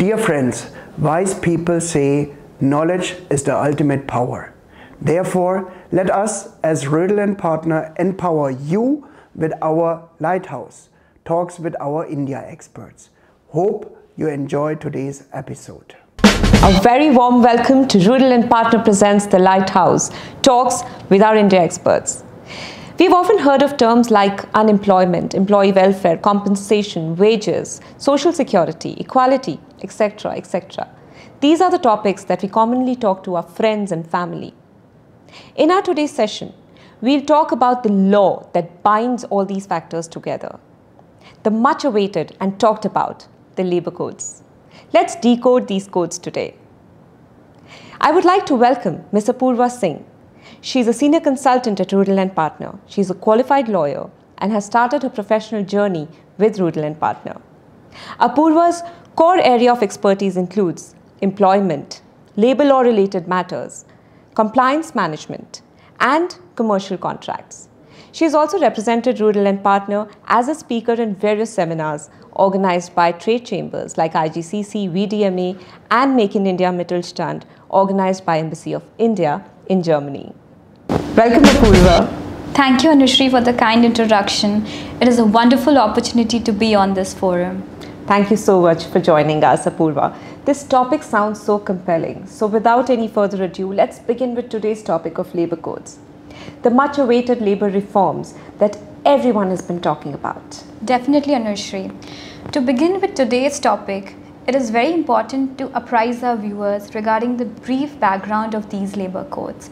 Dear friends, wise people say knowledge is the ultimate power. Therefore, let us as Rödl and partner empower you with our Lighthouse Talks with our India experts. Hope you enjoy today's episode. A very warm welcome to Rödl and Partner presents the Lighthouse Talks with our India experts. We've often heard of terms like unemployment, employee welfare, compensation, wages, social security, equality, etc., etc. These are the topics that we commonly talk to our friends and family. In our today's session, we'll talk about the law that binds all these factors together. The much awaited and talked about, the labor codes. Let's decode these codes today. I would like to welcome Ms. Apoorva Singh. She's a senior consultant at Rödl and Partner. She's a qualified lawyer and has started her professional journey with Rödl and Partner. Apoorva's core area of expertise includes employment, labor law related matters, compliance management, and commercial contracts. She has also represented Rödl and Partner as a speaker in various seminars organized by trade chambers like IGCC, VDMA, and Make in India Mittelstand, organized by Embassy of India in Germany. Welcome, Apoorva. Thank you, Anushrii, for the kind introduction. It is a wonderful opportunity to be on this forum. Thank you so much for joining us, Apoorva. This topic sounds so compelling. So without any further ado, let's begin with today's topic of labor codes. The much awaited labor reforms that everyone has been talking about. Definitely, Anushrii. To begin with today's topic, it is very important to apprise our viewers regarding the brief background of these labor codes.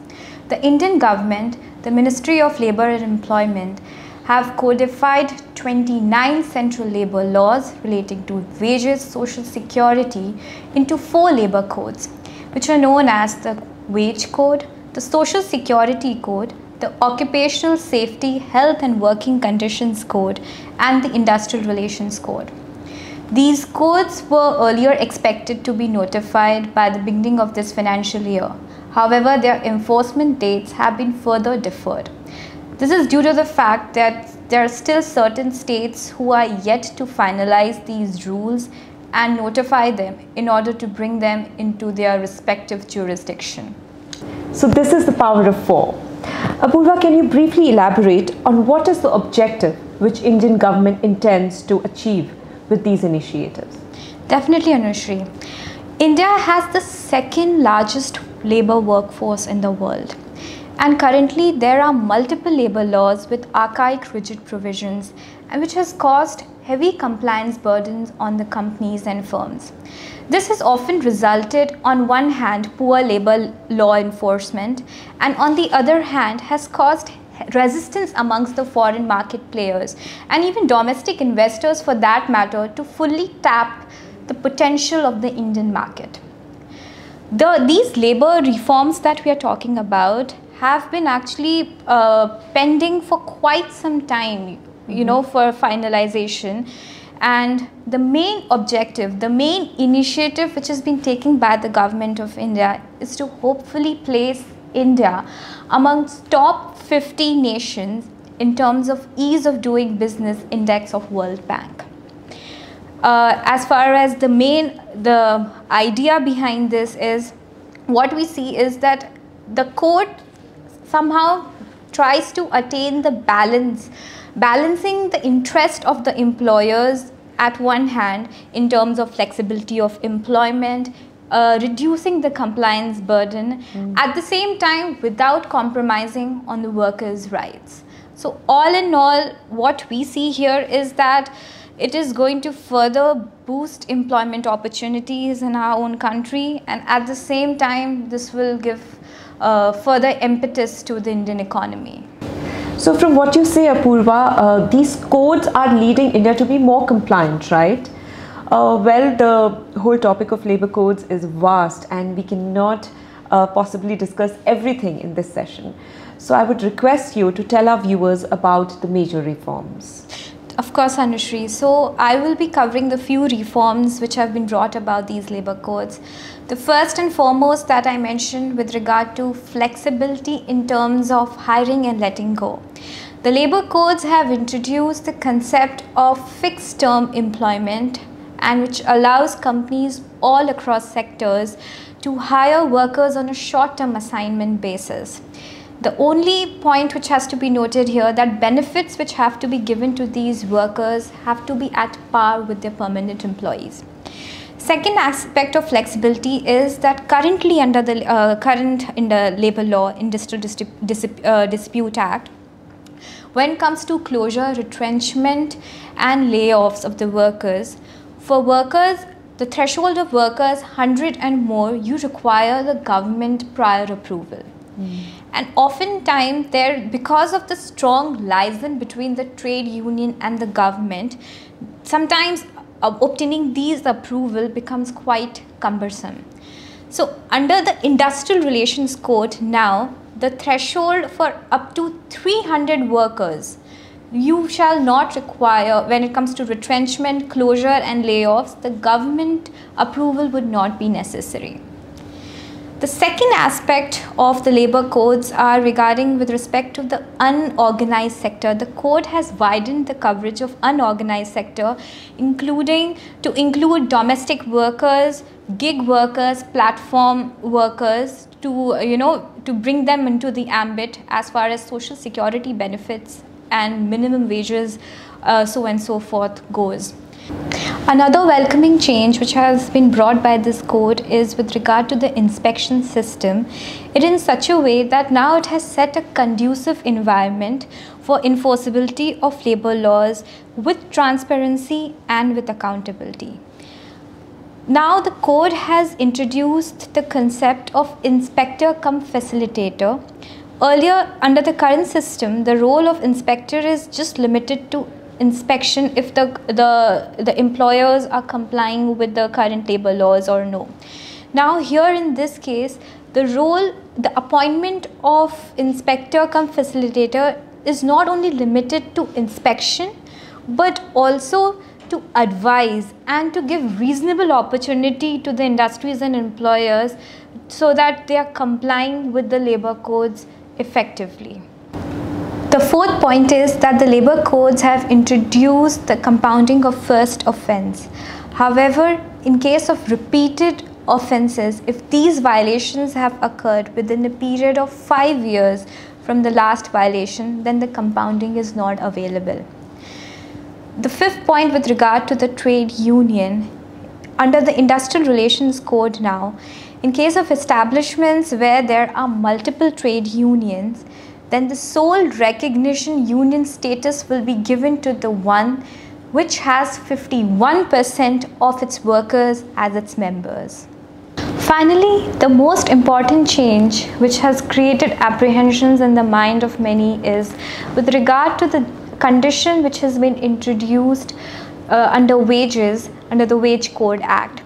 The Indian government, the Ministry of Labour and Employment, have codified 29 central labour laws relating to wages, social security into 4 labour codes, which are known as the Wage Code, the Social Security Code, the Occupational Safety, Health and Working Conditions Code, and the Industrial Relations Code. These codes were earlier expected to be notified by the beginning of this financial year. However, their enforcement dates have been further deferred. This is due to the fact that there are still certain states who are yet to finalize these rules and notify them in order to bring them into their respective jurisdiction. So this is the power of 4. Apoorva, can you briefly elaborate on what is the objective which Indian government intends to achieve with these initiatives? Definitely, Anushrii. India has the second largest labour workforce in the world. And currently there are multiple labour laws with archaic rigid provisions and which has caused heavy compliance burdens on the companies and firms. This has often resulted on one hand poor labour law enforcement and on the other hand has caused resistance amongst the foreign market players and even domestic investors for that matter to fully tap the potential of the Indian market. These labour reforms that we are talking about have been actually pending for quite some time, for finalization. And the main objective, the main initiative which has been taken by the government of India is to hopefully place India amongst top 50 nations in terms of ease of doing business index of World Bank. As far as the idea behind this is, what we see is that the code somehow tries to attain the balancing the interest of the employers at one hand in terms of flexibility of employment, reducing the compliance burden, at the same time without compromising on the workers' rights. So all in all, what we see here is that it is going to further boost employment opportunities in our own country, and at the same time this will give further impetus to the Indian economy. So from what you say, Apoorva, these codes are leading India to be more compliant, right? Well, the whole topic of labor codes is vast and we cannot possibly discuss everything in this session. So I would request you to tell our viewers about the major reforms. Of course, Anushrii. So I will be covering the few reforms which have been brought about these labor codes. The first and foremost that I mentioned with regard to flexibility in terms of hiring and letting go. The labor codes have introduced the concept of fixed term employment and which allows companies all across sectors to hire workers on a short-term assignment basis. The only point which has to be noted here, that benefits which have to be given to these workers have to be at par with their permanent employees. Second aspect of flexibility is that currently under the in the Labour Law Industrial Dispute Act, when it comes to closure, retrenchment and layoffs of the workers, for workers, the threshold of workers 100 and more, you require the government prior approval. And oftentimes because of the strong liaison between the trade union and the government, sometimes obtaining these approval becomes quite cumbersome. So under the Industrial Relations Code now, the threshold for up to 300 workers, you shall not require, when it comes to retrenchment, closure and layoffs, the government approval would not be necessary. The second aspect of the labor codes are regarding with respect to the unorganized sector. The code has widened the coverage of unorganized sector, including to include domestic workers, gig workers, platform workers, to bring them into the ambit as far as social security benefits and minimum wages, so and so forth goes. Another welcoming change which has been brought by this code is with regard to the inspection system. It in such a way that now it has set a conducive environment for enforceability of labor laws with transparency and with accountability. Now the code has introduced the concept of inspector cum facilitator. Earlier, under the current system, the role of inspector is just limited to inspection if the employers are complying with the current labor laws or no. Now here in this case, the appointment of inspector cum facilitator is not only limited to inspection but also to advise and to give reasonable opportunity to the industries and employers so that they are complying with the labor codes effectively. The fourth point is that the labor codes have introduced the compounding of first offense. However, in case of repeated offenses, if these violations have occurred within a period of 5 years from the last violation, then the compounding is not available. The fifth point with regard to the trade union, under the Industrial Relations Code now, in case of establishments where there are multiple trade unions, then the sole recognition union status will be given to the one which has 51% of its workers as its members. Finally, the most important change which has created apprehensions in the mind of many is with regard to the condition which has been introduced under wages under the Wage Code Act.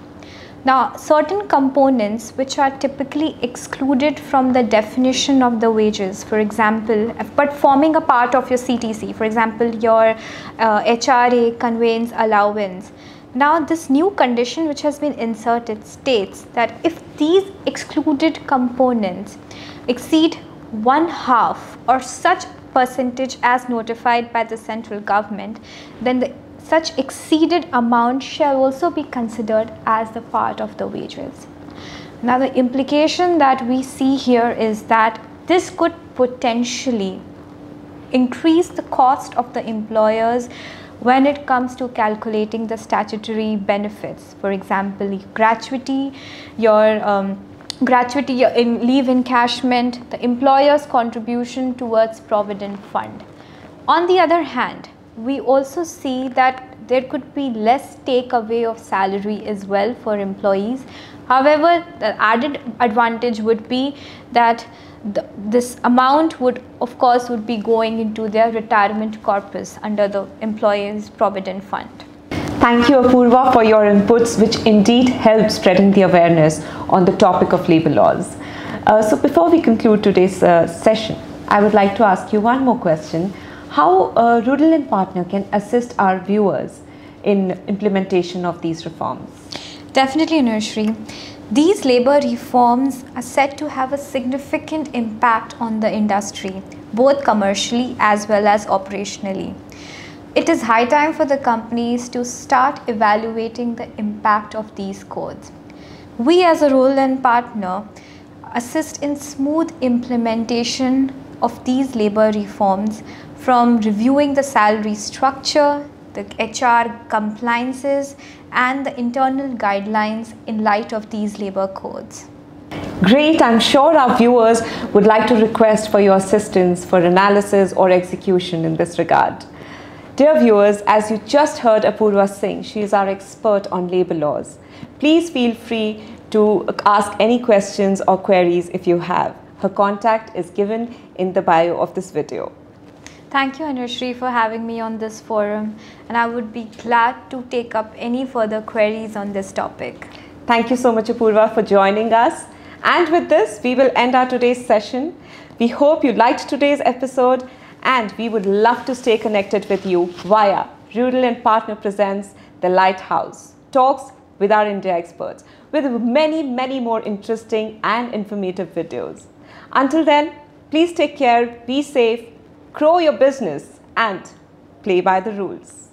Now, certain components which are typically excluded from the definition of the wages, for example, but forming a part of your CTC, for example, your HRA conveyance allowance. Now, this new condition which has been inserted states that if these excluded components exceed 1/2 or such percentage as notified by the central government, then such exceeded amount shall also be considered as the part of the wages. Now, the implication that we see here is that this could potentially increase the cost of the employers when it comes to calculating the statutory benefits. For example, gratuity, your in leave encashment, the employer's contribution towards provident fund. On the other hand, we also see that there could be less takeaway of salary as well for employees. However, the added advantage would be that this amount would be going into their retirement corpus under the employer's provident fund. Thank you, Apoorva, for your inputs, which indeed help spreading the awareness on the topic of labor laws. So before we conclude today's session, I would like to ask you one more question. How Rödl and Partner can assist our viewers in implementation of these reforms? Definitely, Anushrii. These labor reforms are set to have a significant impact on the industry, both commercially as well as operationally. It is high time for the companies to start evaluating the impact of these codes. We as a Rödl partner assist in smooth implementation of these labor reforms, from reviewing the salary structure, the HR compliances and the internal guidelines in light of these labor codes. Great, I'm sure our viewers would like to request for your assistance for analysis or execution in this regard. Dear viewers, as you just heard Apoorva Singh, she is our expert on labor laws. Please feel free to ask any questions or queries if you have. Her contact is given in the bio of this video. Thank you, Anushrii, for having me on this forum, and I would be glad to take up any further queries on this topic. Thank you so much, Apoorva, for joining us. And with this, we will end our today's session. We hope you liked today's episode, and we would love to stay connected with you via Rödl & Partner presents The Lighthouse Talks with our India experts, with many, many more interesting and informative videos. Until then, please take care, be safe, grow your business, and play by the rules.